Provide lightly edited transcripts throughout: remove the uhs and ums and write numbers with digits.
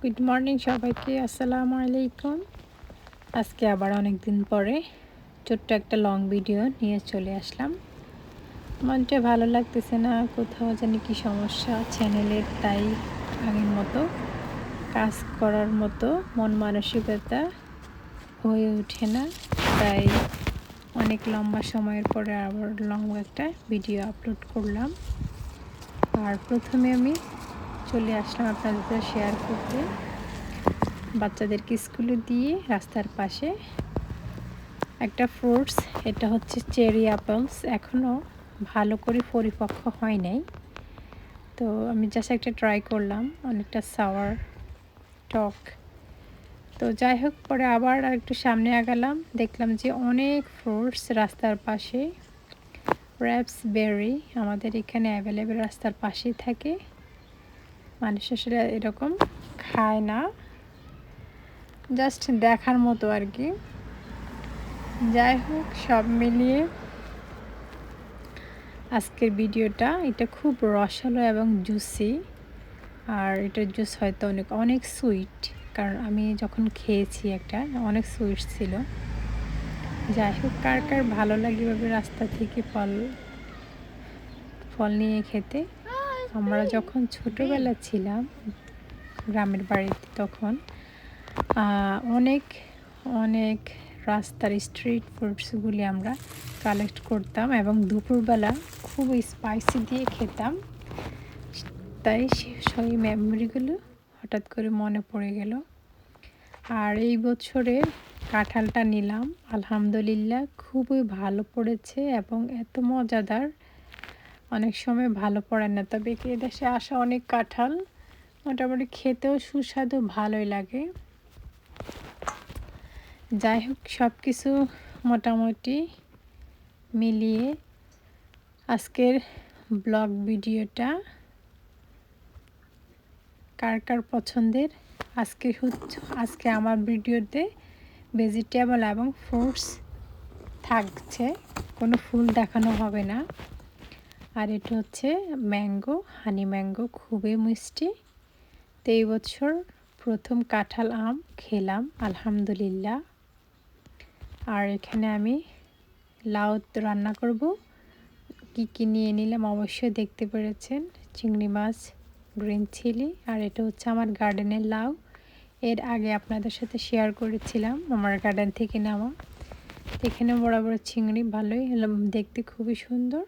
Good morning সবাইকে, আসসালামু আলাইকুম। আজকে আবার অনেক দিন পরে ছোট্ট একটা লং ভিডিও নিয়ে চলে আসলাম। মনটা ভালো লাগতেছে না, কোথাও জানি কি সমস্যা চ্যানেলের, তাই আগের মতো কাজ করার মতো মন মানসিকতা হয়ে ওঠে না। তাই অনেক লম্বা সময়ের পরে আবার লং একটা ভিডিও আপলোড করলাম। আর প্রথমে আমি চলে আসলাম আপনাদের সাথে শেয়ার করতে বাচ্চাদেরকে স্কুলে দিয়ে রাস্তার পাশে একটা ফ্রুটস, এটা হচ্ছে চেরি অ্যাপলস, এখনও ভালো করে পরিপক্ক হয় নাই। তো আমি জাস্ট একটা ট্রাই করলাম, অনেকটা সাওয়ার টক। তো যাই হোক, পরে আবার একটু সামনে আগালাম, দেখলাম যে অনেক ফ্রুটস রাস্তার পাশে। রাস্পবেরি আমাদের এখানে অ্যাভেলেবেল, রাস্তার পাশেই থাকে, মানুষ আসলে এরকম খায় না, জাস্ট দেখার মতো আর কি। যাই হোক, সব মিলিয়ে আজকের ভিডিওটা, এটা খুব রসালো এবং জুসি। আর এটার জুস হয়তো অনেক অনেক সুইট, কারণ আমি যখন খেয়েছি একটা অনেক সুইট ছিল। যাই হোক, কার কার ভালো লাগে এভাবে রাস্তা থেকে ফল ফল নিয়ে খেতে। আমরা যখন ছোটোবেলা ছিলাম গ্রামের বাড়িতে, তখন অনেক অনেক রাস্তার স্ট্রিট ফুডসগুলি আমরা কালেক্ট করতাম এবং দুপুরবেলা খুব স্পাইসি দিয়ে খেতাম। তাই সেই মেমোরিগুলো হঠাৎ করে মনে পড়ে গেল। আর এই বছরের কাঁঠালটা নিলাম, আলহামদুলিল্লাহ খুবই ভালো পড়েছে এবং এত মজাদার, অনেক সময় ভালো পড়ে না, তবে এদেশে আসা অনেক কাঁঠাল মোটামুটি খেতেও সুস্বাদু, ভালোই লাগে। যাই হোক, সব কিছু মোটামুটি মিলিয়ে আজকের ব্লগ ভিডিওটা কার কার পছন্দের। আজকে আমার ভিডিওতে ভেজিটেবল এবং ফ্রুটস থাকছে, কোনো ফুল দেখানো হবে না। আর এটা হচ্ছে ম্যাঙ্গো, হানি ম্যাঙ্গো, খুবই মিষ্টি। তো এই বছর প্রথম কাঁঠাল আম খেলাম, আলহামদুলিল্লাহ। আর এখানে আমি লাউ রান্না করব, কি কি নিয়ে নিলাম অবশ্যই দেখতে পেরেছেন। চিংড়ি মাছ, গ্রিন চিলি, আর এটা হচ্ছে আমার গার্ডেনের লাউ। এর আগে আপনাদের সাথে শেয়ার করেছিলাম আমার গার্ডেন থেকে নেওয়া। এখানে বড় বড় চিংড়ি, ভালোই দেখতে, খুবই সুন্দর।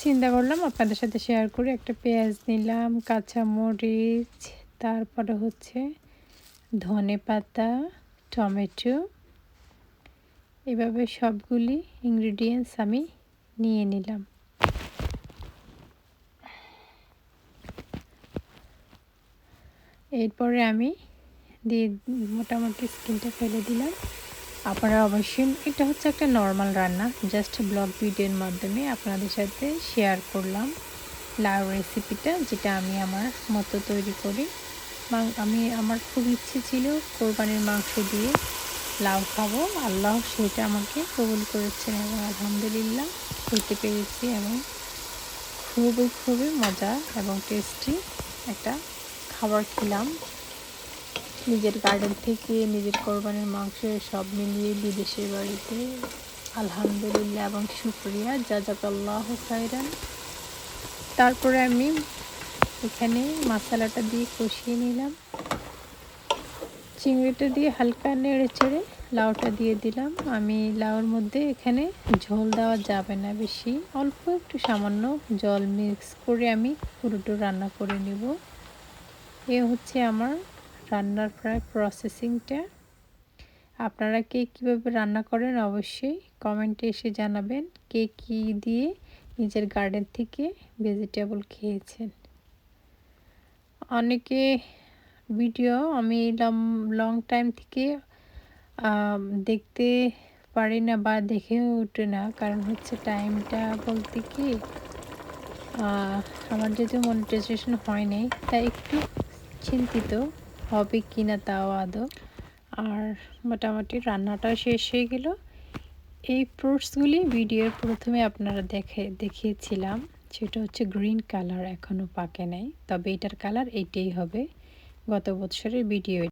চিন্তা করলাম আপনাদের সাথে শেয়ার করে। একটা পেঁয়াজ নিলাম, কাঁচা মরিচ, তারপরে হচ্ছে ধনে পাতা, টমেটো, এভাবে সবগুলি ইনগ্রিডিয়েন্টস আমি নিয়ে নিলাম। এরপরে আমি দিয়ে মোটামুটি স্কিনটা ফেলে দিলাম। আপনারা অবশ্যই, এটা হচ্ছে একটা নর্মাল রান্না, জাস্ট ব্লগ ভিডিওর মাধ্যমে আপনাদের সাথে শেয়ার করলাম লাউ রেসিপিটা, যেটা আমি আমার মতো তৈরি করি। আমার খুব ইচ্ছে ছিল কোরবানির মাংস দিয়ে লাউ খাবো, আল্লাহ সেটা আমাকে কবুল করেছেন এবং আলহামদুলিল্লাহ খেতে পেরেছি এবং খুবই খুবই মজা এবং টেস্টি একটা খাবার খেলাম নিজের গার্ডেন থেকে, নিজের কোরবানির মাংস, সব মিলিয়ে বিদেশের বাড়িতে। আলহামদুলিল্লাহ এবং শুকরিয়া, জাযাকাল্লাহু খাইরান। তারপরে আমি এখানে মশলাটা দিয়ে কষিয়ে নিলাম, চিংড়িটা দিয়ে হালকা নেড়ে চেড়ে লাউটা দিয়ে দিলাম। আমি লাউর মধ্যে এখানে ঝোল দেওয়া যাবে না বেশি, অল্প একটু সামান্য জল মিক্স করে আমি পুরোটা রান্না করে নেব। এ হচ্ছে আমার রান্নার প্রায় প্রসেসিংটা। আপনারা কে কীভাবে রান্না করেন অবশ্যই কমেন্টে এসে জানাবেন, কে কী দিয়ে নিজের গার্ডেন থেকে ভেজিটেবল খেয়েছেন। অনেকে ভিডিও আমি লং টাইম থেকে দেখতে পারি না বা দেখেও ওঠে না, কারণ হচ্ছে টাইমটা বলতে কি, আমার যেহেতু মনিটাইজেশন হয় নাই, তাই একটু চিন্তিত হবে কি না তাও আদৌ। আর মোটামুটি রান্নাটা শেষ হয়ে গেল। এই ফ্রুটসগুলি ভিডিওর প্রথমে আপনারা দেখিয়েছিলাম, সেটা হচ্ছে গ্রিন কালার, এখনও পাকে নাই, তবে এটার কালার এইটাই হবে। গত বছরের ভিডিও।